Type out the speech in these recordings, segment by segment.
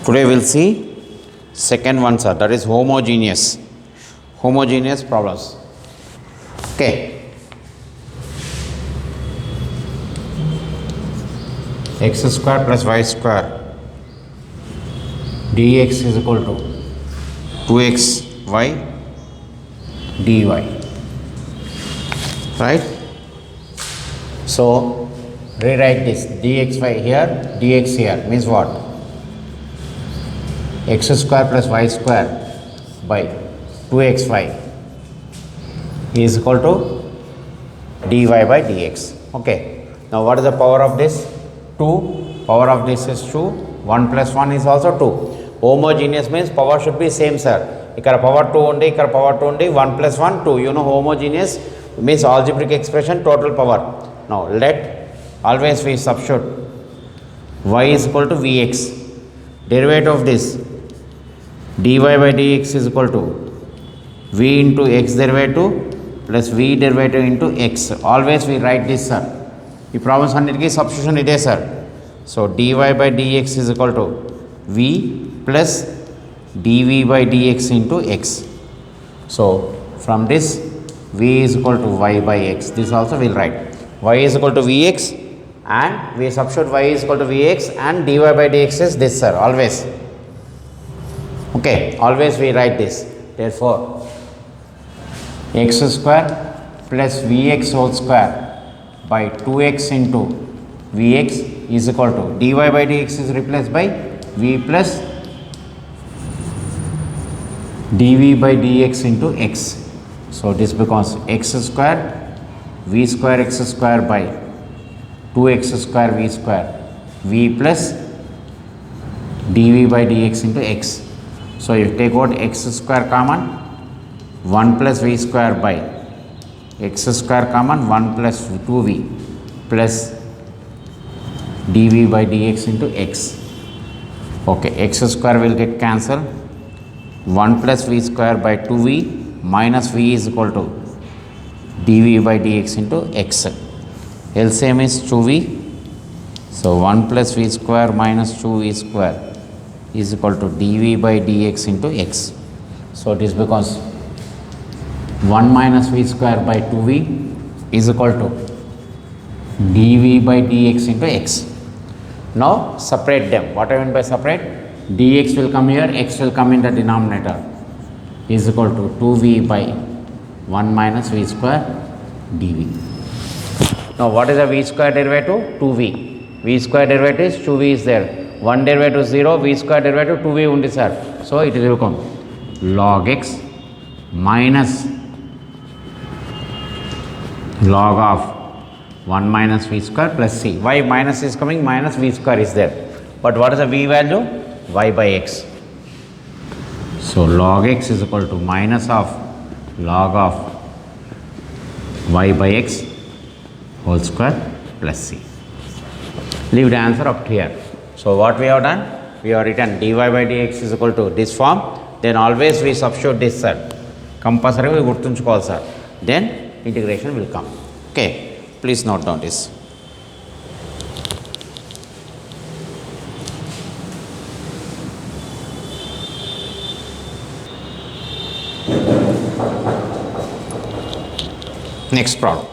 Today we'll see second one, sir, that is homogeneous problems. Okay. X square plus y square dx is equal to 2xy dy, right? So rewrite this dxy here, dx here means what? X square plus y square by 2xy is equal to dy by dx. Okay. Now what is the power of this? 2. Power of this is 2. 1 plus 1 is also 2. Homogeneous means power should be same, sir. Ikkada power 2 undi, ikkada power 2 undi, 1 plus 1 2. You know homogeneous means algebraic expression total power. Now let always we substitute y is equal to vx. Derivative of this dy by dx is equal to v into x derivative plus v derivative into x. Always we write this, sir. ఈ problems అన్నిటికీ substitution ఇదే sir. So dy by dx is equal to v plus dv by dx into x. So from this v is equal to y by x. This also we'll write y is equal to vx and we substitute y is equal to vx and dy by dx is this, sir, always. Okay, always we write this. Therefore x square plus vx whole square by 2x into vx is equal to dy by dx is replaced by v plus dv by dx into x. So this becomes x square v square x square by 2x square v square v plus dv by dx into x. So if you take out x square common, 1 plus v square by x square common, 1 plus 2v plus dv by dx into x. Okay, x square will get cancelled. 1 plus v square by 2v minus v is equal to dv by dx into x. LCM is 2v. So 1 plus v square minus 2v square is equal to dv by dx into x. So this becomes 1 minus v square by 2v is equal to dv by dx into x. Now separate them. What I mean by separate? Dx will come here, x will come in the denominator is equal to 2v by 1 minus v square dv. Now what is the v square derivative? 2v. v square derivative is 2v is there. 1 derivative is 0, v square derivative 2v undi, sir. So it will become log x minus log of 1 minus v square plus c. Why minus is coming? Minus v square is there. But what is the v value? Y by x. So log x is equal to minus of log of y by x whole square plus c. Leave the answer up here. So what we have done? We have written dy by dx is equal to this form. Then always we substitute this, sir. Compulsory we gurtunchukovali, sir. Then integration will come. Okay, please note down this. Next problem.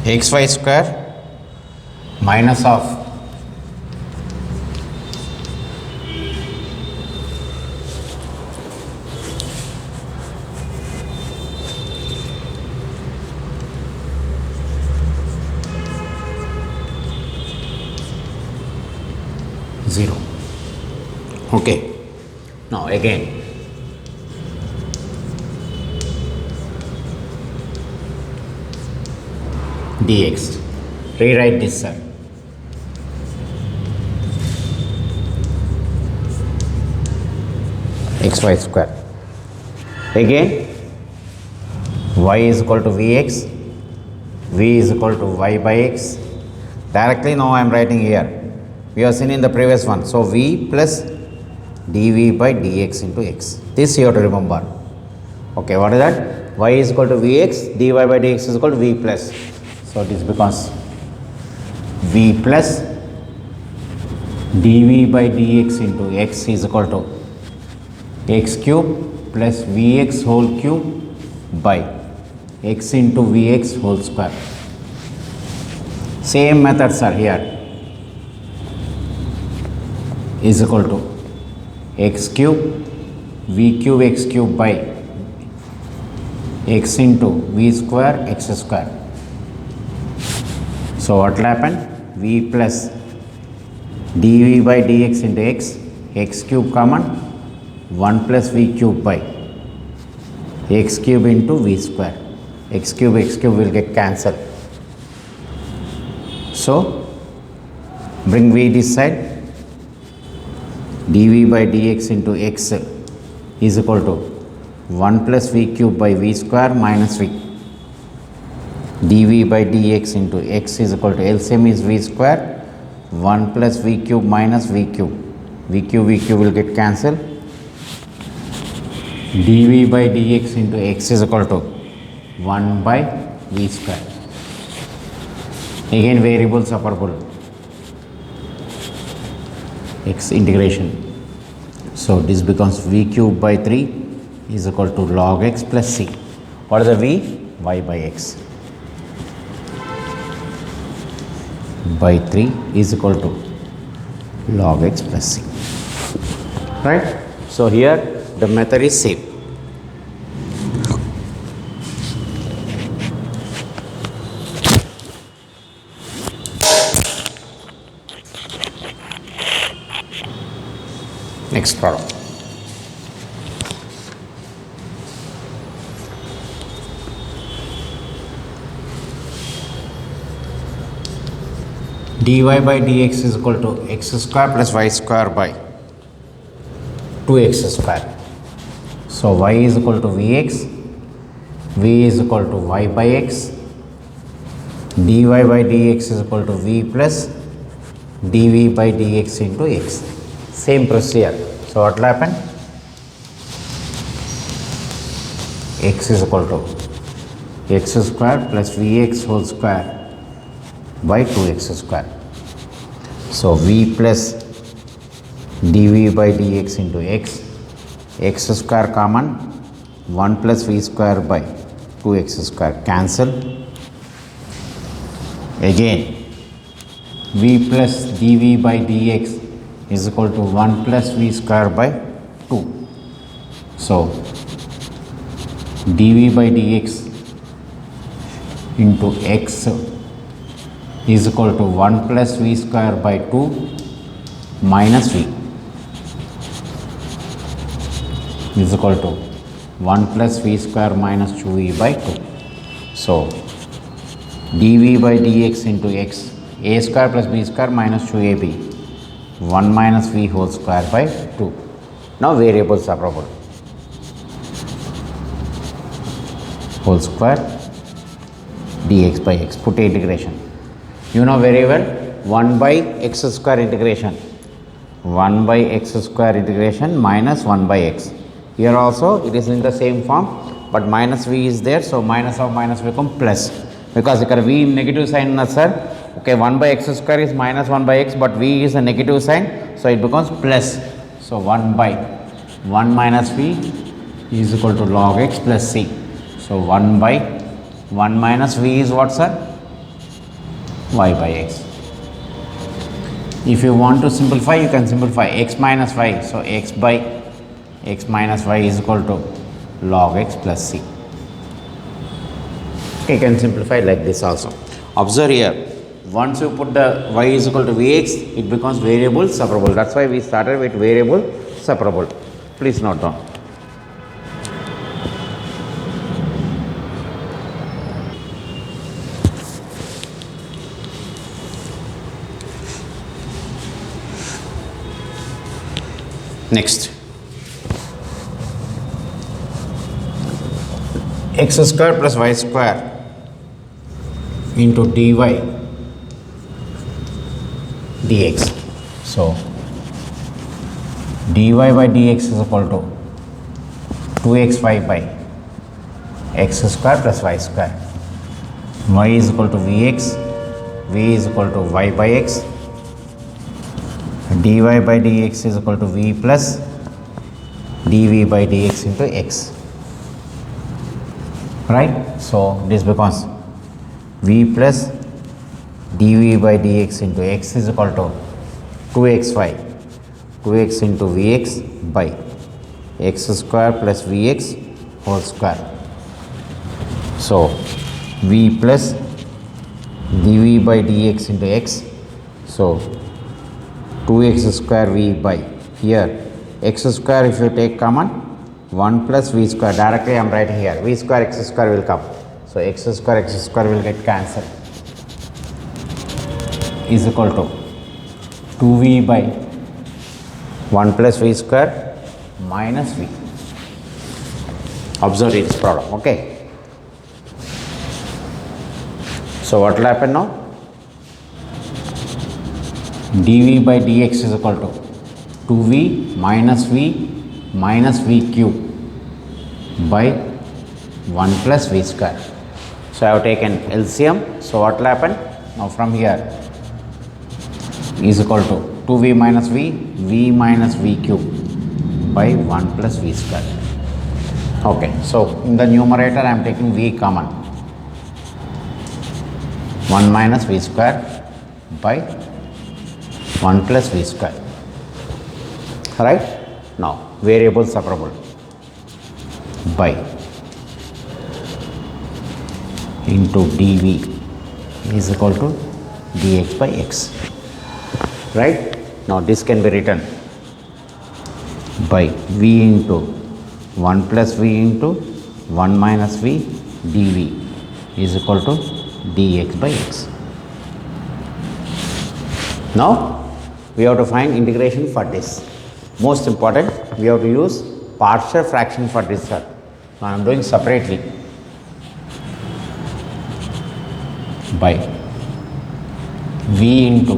xy square minus of zero. Okay, now again dx, rewrite this, sir. xy square, again y is equal to vx, v is equal to y by x. Directly now I am writing here. We have seen in the previous one. So v plus dv by dx into x. This you have to remember. Okay, what is that? y is equal to vx, dy by dx is equal to v plus. So this becomes v plus dv by dx into x is equal to x cube plus vx whole cube by x into vx whole square. Same methods are here. Is equal to x cube v cube x cube by x into v square x square. So what will happen? V plus dv by dx into x cube common, 1 plus v cube by x cube into v square. X cube will get cancelled. So bring v this side, dv by dx into x is equal to 1 plus v cube by v square minus v. dv by dx into x is equal to LCM is v square, 1 plus v cube minus v cube. v cube will get cancelled. dv by dx into x is equal to 1 by v square. Again variable separable. X integration. So this becomes v cube by 3 is equal to log x plus c. What is the v? Y by x by 3 is equal to log x plus c. Right? So here the method is same. Next problem. dy by dx is equal to x square plus y square by 2x square. So y is equal to vx, v is equal to y by x, dy by dx is equal to v plus dv by dx into x. Same procedure. So what will happen? X is equal to x square plus vx whole square by 2x square. So v plus dv by dx into x square common, 1 plus v square by 2x square cancel. Again v plus dv by dx is equal to 1 plus v square by 2. So dv by dx into x is equal to 1 plus v square by 2 minus v is equal to 1 plus v square minus 2v by 2. So dv by dx into x, a square plus b square minus 2ab, 1 minus v whole square by 2. Now variables are separable. Whole square dx by x, put integration. You know very well 1 by x square integration, 1 by x square integration minus 1 by x. Here also it is in the same form, but minus v is there, so minus of minus become plus, because ఇక్కడ v negative sign ఉన్నది sir. Okay, 1 by x square is minus 1 by x, but v is a negative sign, so it becomes plus. So 1 by 1 minus v is equal to log x plus c. So 1 by 1 minus v is what sir? Y by x. If you want to simplify, you can simplify x minus y. So x by x minus y is equal to log x plus c. You can simplify like this also. Observe here, once you put the y is equal to vx, it becomes variable separable. That's why we started with variable separable. Please note down. Next, x square plus y square into dy dx. So dy by dx is equal to 2xy by x square plus y square. Y is equal to Vx, V is equal to y by x, dy by dx is equal to V plus dV by dx into x. Right? So this becomes V plus dV by dx into x is equal to 2xy, 2x into Vx by x square plus Vx whole square. So V plus dV by dx into x. So 2x square V by here x square, if you take common, 1 plus V square, directly I am writing here, V square x square will come. So x square will get cancelled, is equal to 2V by 1 plus V square minus V. Observe its product, okay. So what will happen now? dV by dx is equal to 2V minus V cube by 1 plus V square. So I have taken LCM. So what will happen? Now from here is equal to 2V minus V minus V cube by 1 plus V square. Okay, so in the numerator I am taking V common, 1 minus V square by 1 plus V square. Right? Now variable separable by into dV is equal to dx by x. Right? Now this can be written by V into 1 plus V into 1 minus V dV is equal to dx by x. Now we have to find integration for this. Most important, we have to use partial fraction for this, sir. Now I am doing separately by V into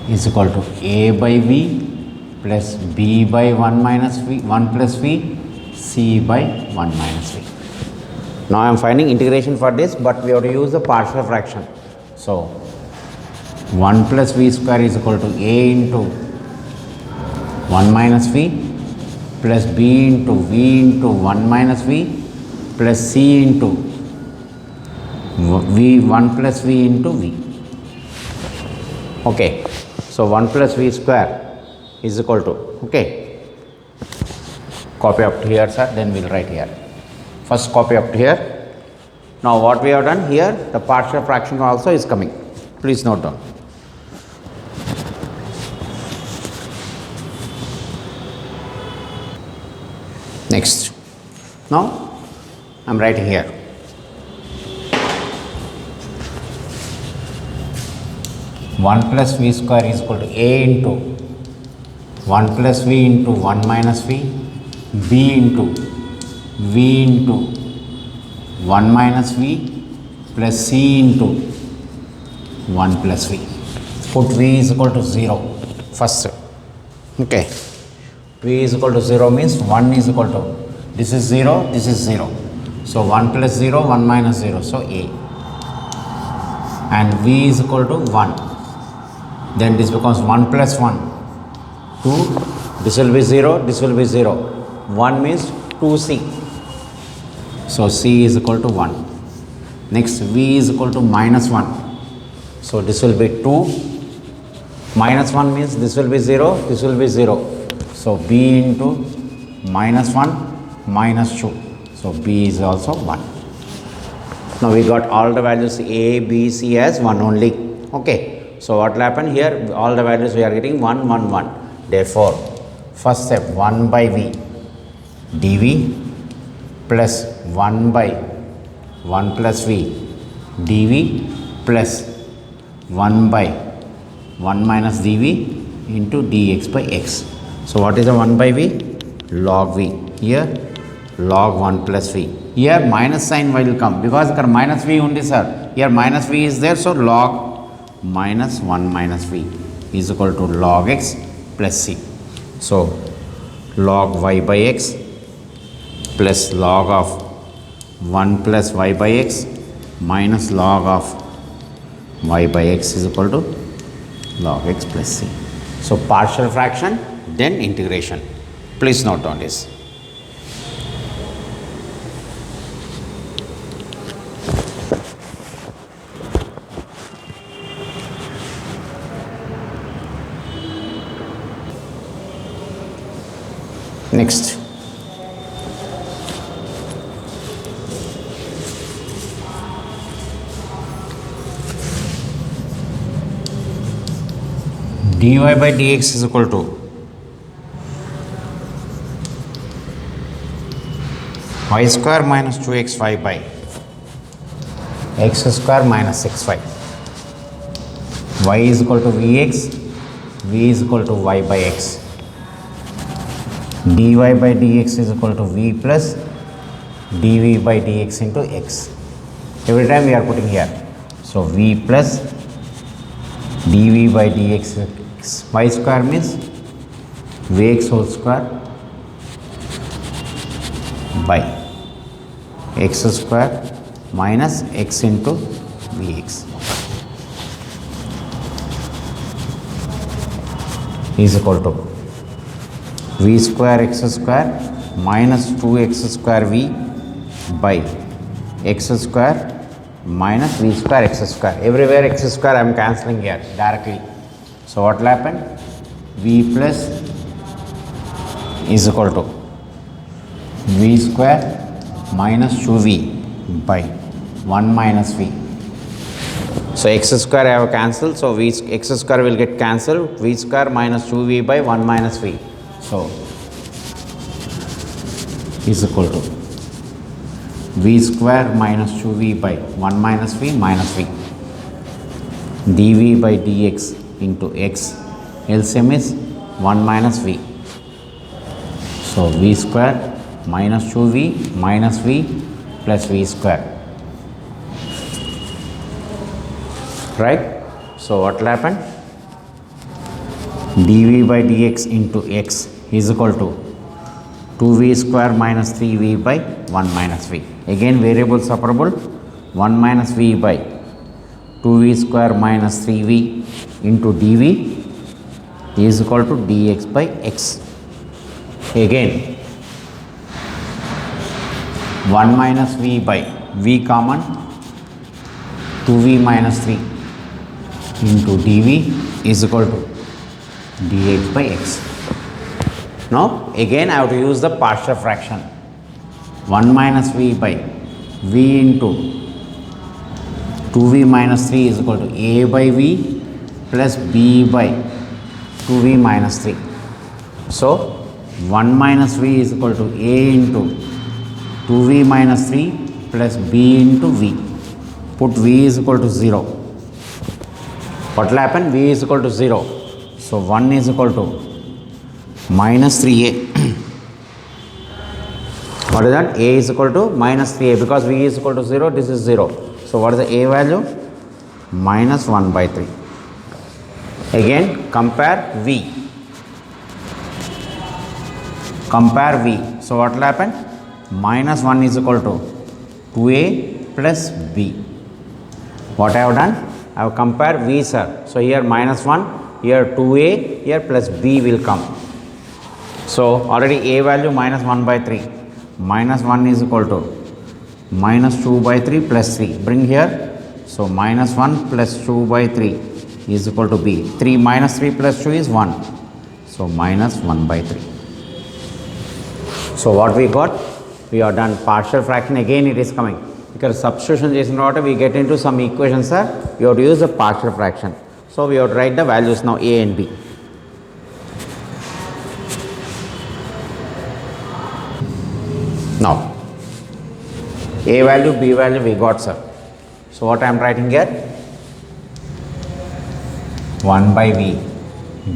is equal to A by V plus B by 1 minus V, 1 plus V, C by 1 minus V. Now I am finding integration for this, but we have to use the partial fraction. So 1 plus V square is equal to A into 1 minus V plus B into V into 1 minus V plus C into V 1 plus V into V. Okay. So 1 plus V square is equal to, okay, copy up here, sir, then we will write here. First copy up here. Now what we have done here, the partial fraction also is coming. Please note down. Next. Now I am writing here. One plus V square is equal to A into 1 plus V into 1 minus V, B into V into 1 minus V plus C into 1 plus V. Put V is equal to 0 first. Okay. V is equal to 0 means 1 is equal to, this is 0, this is 0. So 1 plus 0, 1 minus 0, so A. And V is equal to 1. Then this becomes 1 plus 1, 2, this will be 0, this will be 0. 1 means 2C. So C is equal to 1. Next V is equal to minus 1. So this will be 2. Minus 1 means this will be 0, this will be 0. So B into minus 1 minus 2. So B is also 1. Now we got all the values A, B, C as 1 only. Okay. So what will happen here? All the values we are getting 1, 1, 1. Therefore, first step 1 by V dV plus 1 by 1 plus V dV plus 1 by 1 minus dV into dx by x. So what is the 1 by V? Log V. Here log 1 plus V. Here minus sign will come because there minus V only, sir. Here minus V is there, so log minus 1 minus V is equal to log x plus C. So log y by x plus log of 1 plus y by x minus log of y by x is equal to log x plus c. So, partial fraction then integration. Please note on this. Next, dy by dx is equal to y square minus 2xy by x square minus 6y. Y is equal to vx, v is equal to y by x. dy by dx is equal to v plus dv by dx into x. Every time we are putting here. So, v plus dv by dx is y square means vx whole square by x square minus x into vx is equal to v square x square minus 2x square v by x square minus v square x square. Everywhere x square I am cancelling here directly. So, what will happen? V plus is equal to v square minus 2v by 1 minus v. So, x square I have cancelled. So, x square will get cancelled, v square minus 2v by 1 minus v. So, is equal to v square minus 2v by 1 minus v minus v dv by dx into x, LCM is 1 minus v. So, v square minus 2v minus v plus v square, right. So, what will happen? dv by dx into x is equal to 2v square minus 3v by 1 minus v. Again variable separable, 1 minus v by 2v square minus 3v into dv is equal to dx by x. Again 1 minus v by v common 2v minus 3 into dv is equal to dx by x. Now, again I have to use the partial fraction. 1 minus v by v into 2v minus 3 is equal to a by v plus b by 2v minus 3. So, 1 minus v is equal to a into 2v minus 3 plus b into v. Put v is equal to 0. What will happen? V is equal to 0. So, 1 is equal to minus 3a. What is that? A is equal to minus 3a because v is equal to 0, this is 0. So, what is the a value? Minus 1 by 3. Again compare v. Compare v. So, what will happen? Minus 1 is equal to 2a plus b. What I have done? I have compared v, sir. So, here minus 1, here 2a, here plus b will come. So, already a value minus 1 by 3, minus 1 is equal to minus 2 by 3 plus 3, bring here. So, minus 1 plus 2 by 3 is equal to b, 3 minus 3 plus 2 is 1. So, minus 1 by 3. So, what we got? We have done partial fraction, again it is coming. Because substitution is not, we get into some equations, sir, you have to use the partial fraction. So, we have to write the values now a and b. Now, a value, b value we got, sir. So, what I am writing here? 1 by v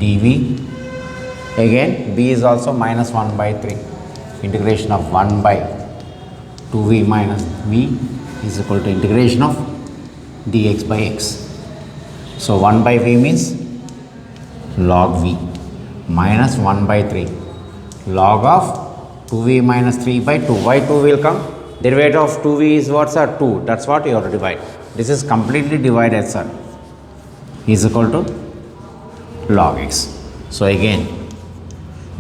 dv. Again, b is also minus 1 by 3. Integration of 1 by 2v minus v is equal to integration of dx by x. So, 1 by v means log v minus 1 by 3 log of 2v minus 3 by 2. Why 2 will come? Derivative of 2v is what, sir? 2. That's what you have to divide. This is completely divided, sir. Is equal to log x. So again,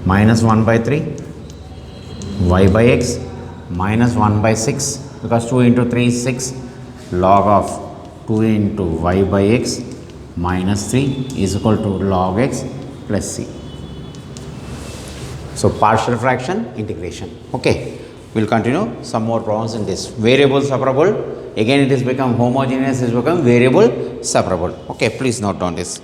minus 1 by 3 y by x minus 1 by 6, because 2 into 3 is 6, log of 2 into y by x minus 3 is equal to log x plus c. So partial fraction integration. Okay, we'll continue some more problems in this. Variable separable, again it is become homogeneous, is become variable separable. Okay, please note down this.